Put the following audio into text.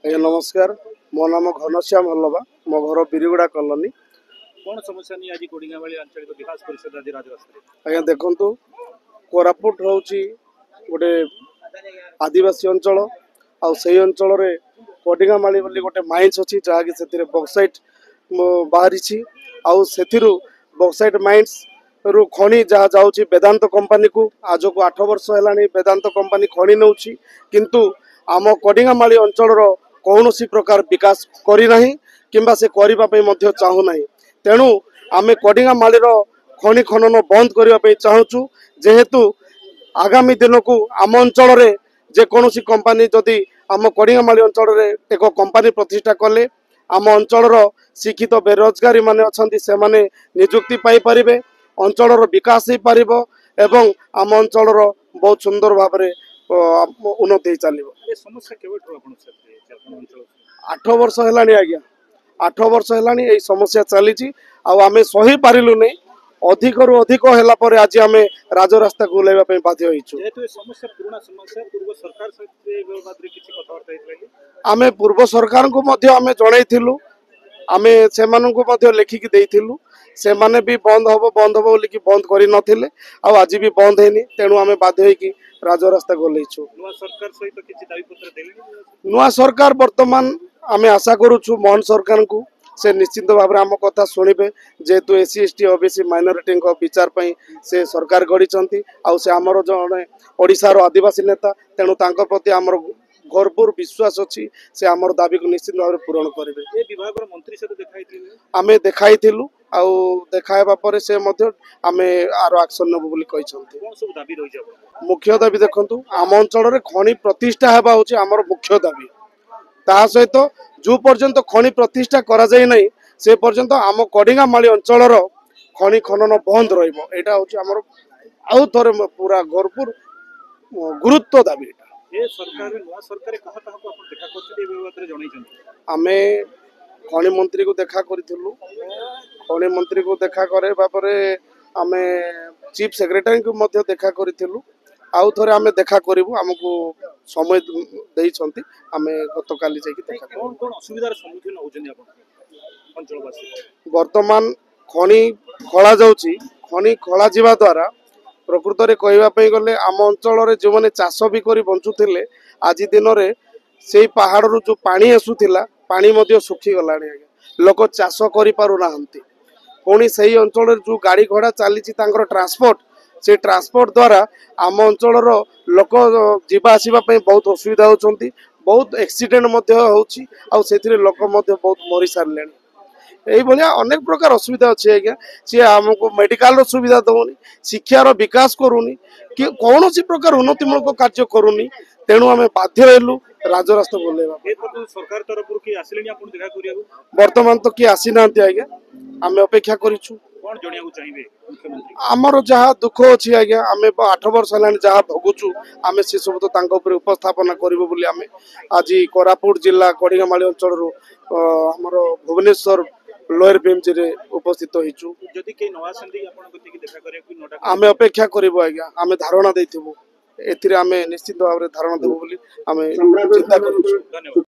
आज्ञा नमस्कार। मो नाम घनश्याम हल्लवा। मो घर बिरिगुड़ा कॉलोनी। कौन समस्या नहीं आज कोडिंगामाली आंचलिक विकास परिषद आज राजरास्ता आज्ञा देखंतु कोरापुट होउची गोटे आदिवासी अंचल आउ सेही अंचल रे कोडिंगामाली बोली गोटे माइंस अछि जहा कि सेतिरे बॉक्साइट बाहरिछि आउ सेथिरु बॉक्साइट माइंस रु खणी जहा जाउची वेदांत कंपनी को आज को 8 वर्ष हेलानी वेदांत कंपनी खणी नउची किंतु आम कोडिंगामाली अंचल रो कौनसी प्रकार विकास करी नहीं किंबा से करबा पई मध्य चाहू नहीं। तेणु आमे कोडिंगामाली रो खणी खनन बंद करबा पई चाहूचु जेहेतु आगामी दिन को आम अंचल रे जे कोनोसी कंपनी जदि आम कोडिंगामाली अंचल रे एक कंपनी प्रतिष्ठा कले आम अंचल रो शिक्षित बेरोजगारी माने अछंती से माने नियुक्ति पाई परिबे, अंचल रो विकास ही पारिबो एवं आम अंचल रो बहुत सुंदर भाव रे उन्नति चलिबो। ये समस्या केवल आपण से आपण अंचल 8 वर्ष हेलानी आज्ञा 8 वर्ष हेलानी एई समस्या चलीची आ आमे सही पारिलु नै अधिक रु अधिक होला परे आज आमे राजरास्ता को लेबा पे बाध्य होइछु। जेहेतु ये समस्या पुराना समस्या पूर्व सरकार सहित ए बात रे किछि कथावार्ता हेतले आमे पूर्व सरकार को मध्य आमे जणाइथिलु आमे सेमानन को मध्य लेखिक देइथिलु से माने भी बंद हबो बोली कि बंद करि नथिले आ आज भी बंद हेनी तेनु आमे बाध्य होई कि राजरास्ता गोलेइछु। नुवा सरकार सहित किछि दाबी पत्र देले नुआ सरकार वर्तमान आमे आशा करूछु मोहन सरकार को से निश्चित भाव आम कथा शुणिबे जेहेतु एससी एसटी ओबीसी माइनॉरिटी विचार पई से सरकार गढ़ी से आमर जड़े ओडिशार आदिवासी नेता तेणु तांको प्रति आमर भरपूर विश्वास अच्छी से आमर दाबी को निश्चित भाव पूरण करेंगे। ए विभाग मंत्री से देखाइथिले आमे देखाइथिलु आउ देखाइबा परे से मध्य आमे आरो एक्शन नेबु बोली कहिसंती। कोन सब दाबी रहि जाबो मुख्य दाबी देखंतु आम अंचल रे खणी प्रतिष्ठा हेबा होची आमर मुख्य दाबी ता सहित जो पर्यंत खणी प्रतिष्ठा करा जाय नै से पर्यंत आम कोडिंगामाली अंचल रो खणी खनन बंद रहिबो एटा होची आमर आउ थरे पूरा भरपूर गुरुत्व दाबी। ए सरकार नुवा सरकार कहा कहा को आपण देखा करथिले ए बात रे जणाई छथि आमे खणी मंत्री को देखा करिथिलु खणी मंत्री को देखा करे बापरे आमे चीफ सेक्रेटरी को मध्य देखा करिथिलु आउ थरे आमे देखा करिवु हमकु समय देई छथि आमे गतकाली जाई देखा कोन कोन असुविधार सम्मुखीन होजनी आपण अंचलवासी वर्तमान खणी खला जाउची खणी खला जिबा द्वारा प्रकृत रे कहबा पई गले आम अंचल रे जो माने चाष भी करी बंचुथिले आज दिन रे सेई पहाड़ रु जो पानी आसुथिला पानी मध्य सुखी गलाणी लोक चाष करि पारु नाहंती पुणी सेई अंचल रे जो गाड़ी घोड़ा चलीची तांकर ट्रांसपोर्ट से ट्रांसपोर्ट द्वारा आम अंचल लोक जीवा आसीबा पई बहुत असुविधा होचंती बहुत एक्सीडेंट मध्य होची आ सेथिरे लोक मध्य बहुत मरि सारलेनी यही भाया अनेक प्रकार असुविधा अच्छे आज्ञा सी आमको मेडिकल सुविधा दौनी शिक्षार विकास करूनी कि कौन सी प्रकार उन्नतिमूलक कार्य करूनी तेणु आम बाध्य हेलु राजरास्ता बोलेबा सरकार तरफ कि आसिलेनी आपण देखा करिया वर्तमान तो किए आसी ना आज्ञा आम अपेक्षा करिछु कोन जणिया को चाहिबे मुख्यमंत्री आमर जहाँ दुख अच्छी आज्ञा आम 8 वर्ष है जहाँ भोगुचु आम से सब तो तांको ऊपर उपस्थापना करिवो बोली आम आज कोरापुट जिला कोडिंगामाली अंचल आमर भुवनेश्वर लोअर बीएमज रे उपस्थित होइछु जदि के नवा संदी आपण गति की देखा करे कि नोटा आमे अपेक्षा करिवो आज्ञा आमे धारणा दैथिबो एथिरे आमे निश्चित भाव रे धारणा देबो बोली आमे चिंता करूछु। धन्यवाद।